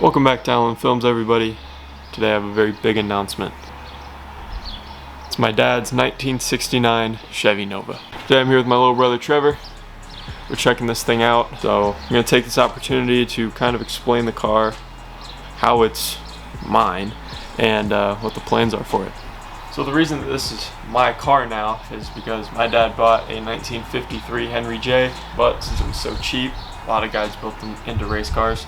Welcome back to Allen Films, everybody. Today I have a very big announcement. It's my dad's 1969 Chevy Nova. Today I'm here with my little brother Trevor. We're checking this thing out, so I'm going to take this opportunity to kind of explain the car, how it's mine, and what the plans are for it. So the reason that this is my car now is because my dad bought a 1953 Henry J, but since it was so cheap, a lot of guys built them into race cars.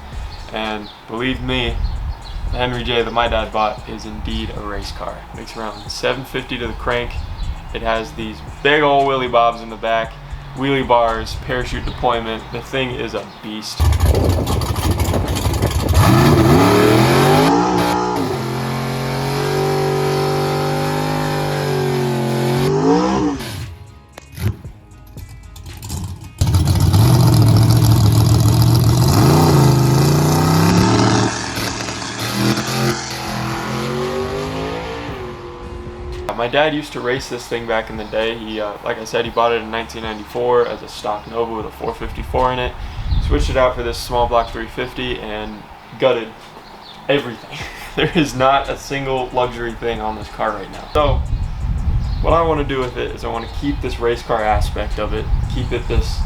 And believe me, the Henry J that my dad bought is indeed a race car. It makes around 750 to the crank. It has these big old wheelie bobs in the back, wheelie bars, parachute deployment. The thing is a beast. My dad used to race this thing back in the day. He, like I said, he bought it in 1994 as a stock Nova with a 454 in it. Switched it out for this small block 350 and gutted everything. There is not a single luxury thing on this car right now. So, what I want to do with it is I want to keep this race car aspect of it, keep it this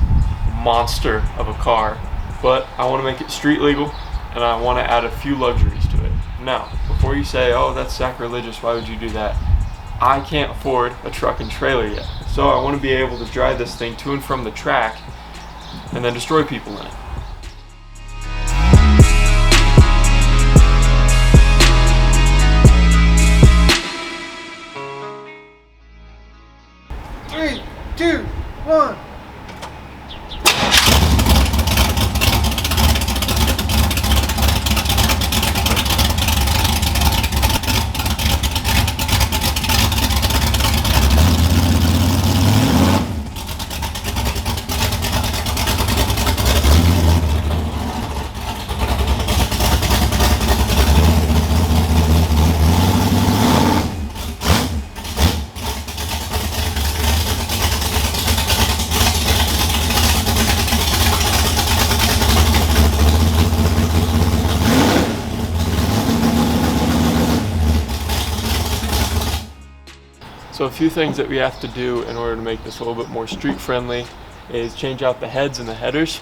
monster of a car, but I want to make it street legal and I want to add a few luxuries to it. Now, before you say, oh, that's sacrilegious, why would you do that? I can't afford a truck and trailer yet, so I want to be able to drive this thing to and from the track and then destroy people in it. Three, two, one. So a few things that we have to do in order to make this a little bit more street friendly is change out the heads and the headers,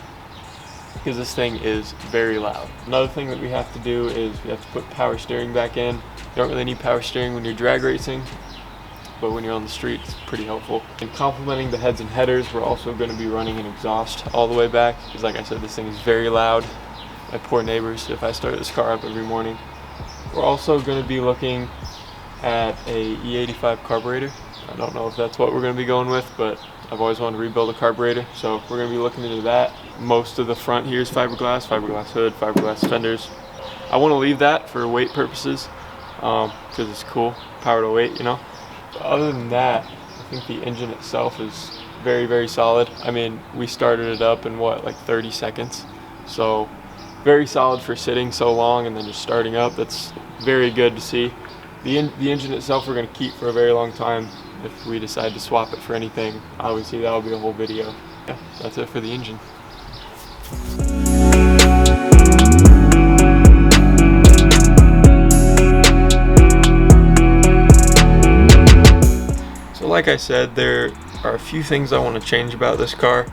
because this thing is very loud. Another thing that we have to do is we have to put power steering back in. You don't really need power steering when you're drag racing, but when you're on the street it's pretty helpful. And complementing the heads and headers, we're also going to be running an exhaust all the way back, because like I said, this thing is very loud. My poor neighbors, if I start this car up every morning. We're also going to be looking at a E85 carburetor. I don't know if that's what we're going to be going with, but I've always wanted to rebuild a carburetor, so we're going to be looking into that. Most of the front here is fiberglass hood, fiberglass fenders. I want to leave that for weight purposes, because it's cool, power to weight, you know. But other than that, I think the engine itself is very, very solid. I mean, we started it up in what, like 30 seconds, so very solid for sitting so long and then just starting up. That's very good to see. The engine itself we're going to keep for a very long time. If we decide to swap it for anything, obviously that'll be a whole video. Yeah, that's it for the engine. So like I said, there are a few things I want to change about this car.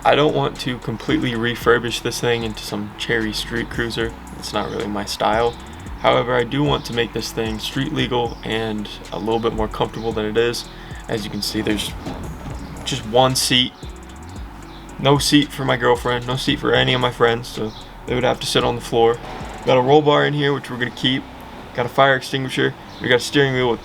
I don't want to completely refurbish this thing into some cherry street cruiser. It's not really my style. However, I do want to make this thing street legal and a little bit more comfortable than it is. As you can see, there's just one seat. No seat for my girlfriend, no seat for any of my friends, so they would have to sit on the floor. Got a roll bar in here, which we're going to keep. Got a fire extinguisher. We got a steering wheel with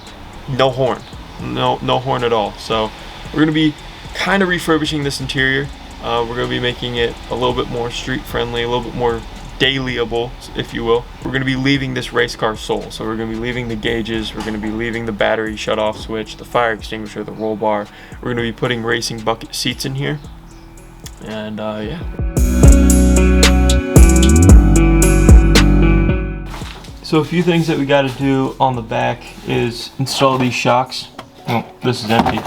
no horn. No horn at all. So we're going to be kind of refurbishing this interior. We're going to be making it a little bit more street friendly, a little bit more dailyable, if you will. We're going to be leaving this race car soul. So we're going to be leaving the gauges, we're going to be leaving the battery shut-off switch, the fire extinguisher, the roll bar. We're going to be putting racing bucket seats in here. And yeah. So a few things that we got to do on the back is install these shocks. Oh, this is empty.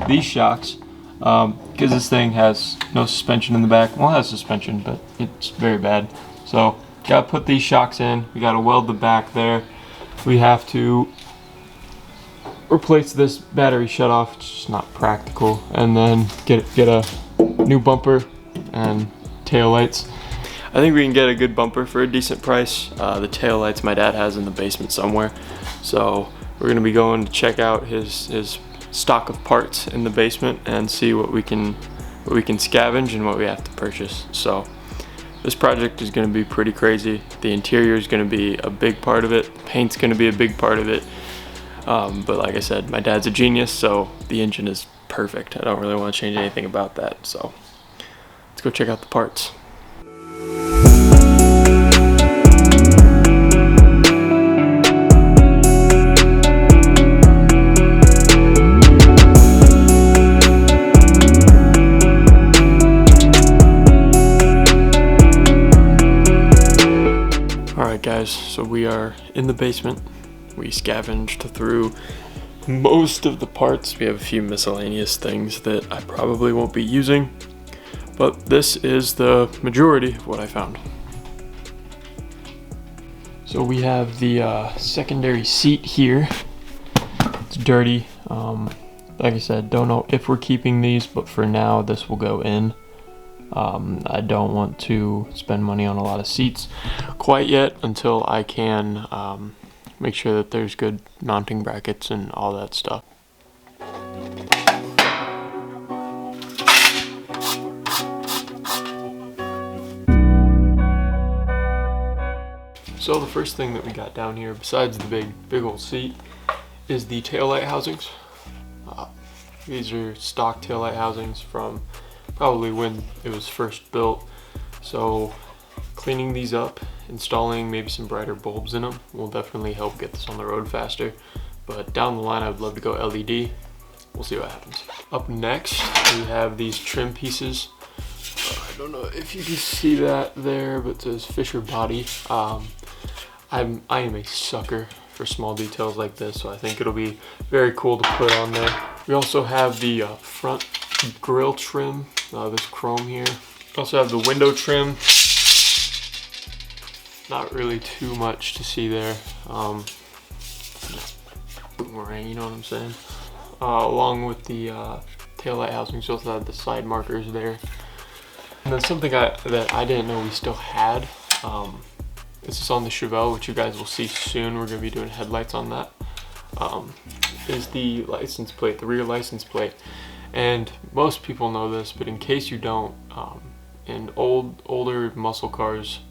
These shocks, because this thing has no suspension in the back. Well, it has suspension, but it's very bad. So Gotta put these shocks in. We gotta weld the back there. We have to replace this battery shutoff. It's just not practical. And then get a new bumper and tail lights. I think we can get a good bumper for a decent price. The tail lights my dad has in the basement somewhere. So we're gonna be going to check out his stock of parts in the basement and see what we can scavenge and what we have to purchase. So this project is going to be pretty crazy. The interior is going to be a big part of it. Paint's going to be a big part of it. But like I said, my dad's a genius, so the engine is perfect. I don't really want to change anything about that. So let's go check out the parts. Alright guys, so we are in the basement. We scavenged through most of the parts. We have a few miscellaneous things that I probably won't be using, but this is the majority of what I found. So we have the secondary seat here. It's dirty. Like I said, don't know if we're keeping these, but for now this will go in. I don't want to spend money on a lot of seats quite yet until I can make sure that there's good mounting brackets and all that stuff. So the first thing that we got down here, besides the big old seat, is the taillight housings. These are stock taillight housings from probably when it was first built. So cleaning these up, installing maybe some brighter bulbs in them will definitely help get this on the road faster. But down the line, I'd love to go LED. We'll see what happens. Up next, we have these trim pieces. I don't know if you can see that there, but it says Fisher Body. I am a sucker for small details like this, so I think it'll be very cool to put on there. We also have the front grille trim, this chrome here. We also have the window trim. Not really too much to see there. Boomerang, you know what I'm saying? Along with the taillight housings, we also have the side markers there. And then something that I didn't know we still had. This is on the Chevelle, which you guys will see soon. We're going to be doing headlights on that. Is the license plate, the rear license plate. And most people know this, but in case you don't, in older muscle cars,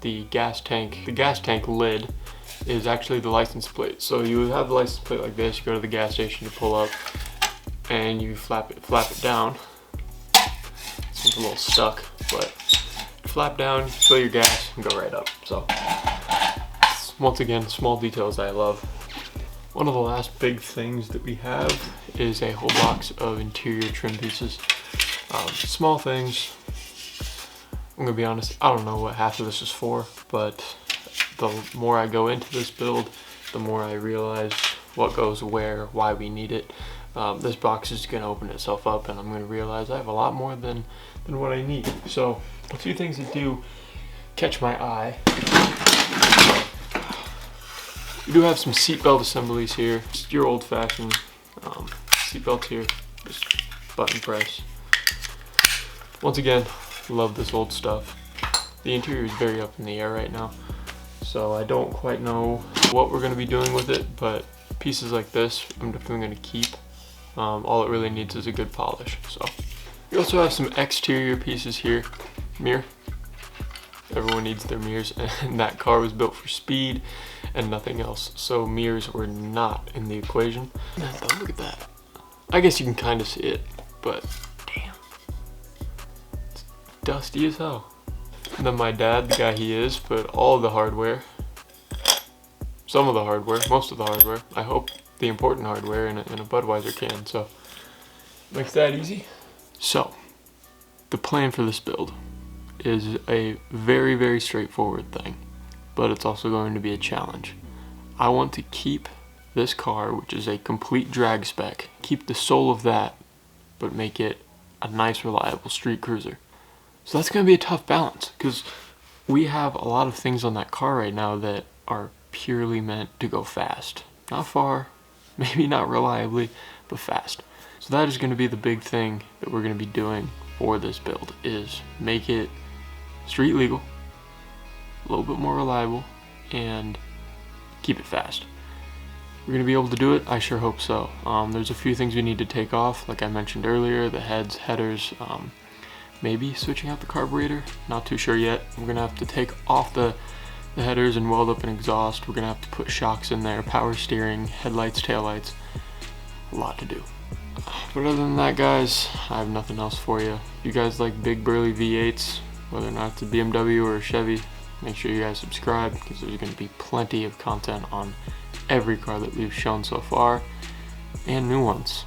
the gas tank lid is actually the license plate. So you have the license plate like this, you go to the gas station to pull up, and you flap it down. It's a little stuck, but flap down, fill your gas, and go right up. So once again, small details I love. One of the last big things that we have is a whole box of interior trim pieces. Small things. I'm gonna be honest, I don't know what half of this is for, but the more I go into this build, the more I realize what goes where, why we need it. This box is gonna open itself up and I'm gonna realize I have a lot more than what I need. So a few things that do catch my eye. We do have some seatbelt assemblies here. Just your old-fashioned seatbelt here, just button press. Once again, love this old stuff. The interior is very up in the air right now, so I don't quite know what we're going to be doing with it, but pieces like this I'm definitely going to keep. All it really needs is a good polish. So we also have some exterior pieces here. Mirror. Everyone needs their mirrors, and that car was built for speed and nothing else, so mirrors were not in the equation. Look at that. I guess you can kind of see it, but damn, it's dusty as hell. And then my dad, the guy he is, put all of the hardware, some of the hardware, most of the hardware, I hope the important hardware in a Budweiser can, so makes that easy. So the plan for this build is a very, very straightforward thing, but it's also going to be a challenge. I want to keep this car, which is a complete drag spec, keep the soul of that, but make it a nice, reliable street cruiser. So that's going to be a tough balance, because we have a lot of things on that car right now that are purely meant to go fast. Not far, maybe not reliably, but fast. So that is going to be the big thing that we're going to be doing for this build, is make it street legal, a little bit more reliable, and keep it fast. We're going to be able to do it? I sure hope so. There's a few things we need to take off, like I mentioned earlier, the heads, headers, maybe switching out the carburetor, not too sure yet. We're going to have to take off the headers and weld up an exhaust. We're going to have to put shocks in there, power steering, headlights, taillights, a lot to do. But other than that, guys, I have nothing else for you. If you guys like big burly V8s, whether or not it's a BMW or a Chevy, make sure you guys subscribe, because there's going to be plenty of content on every car that we've shown so far, and new ones.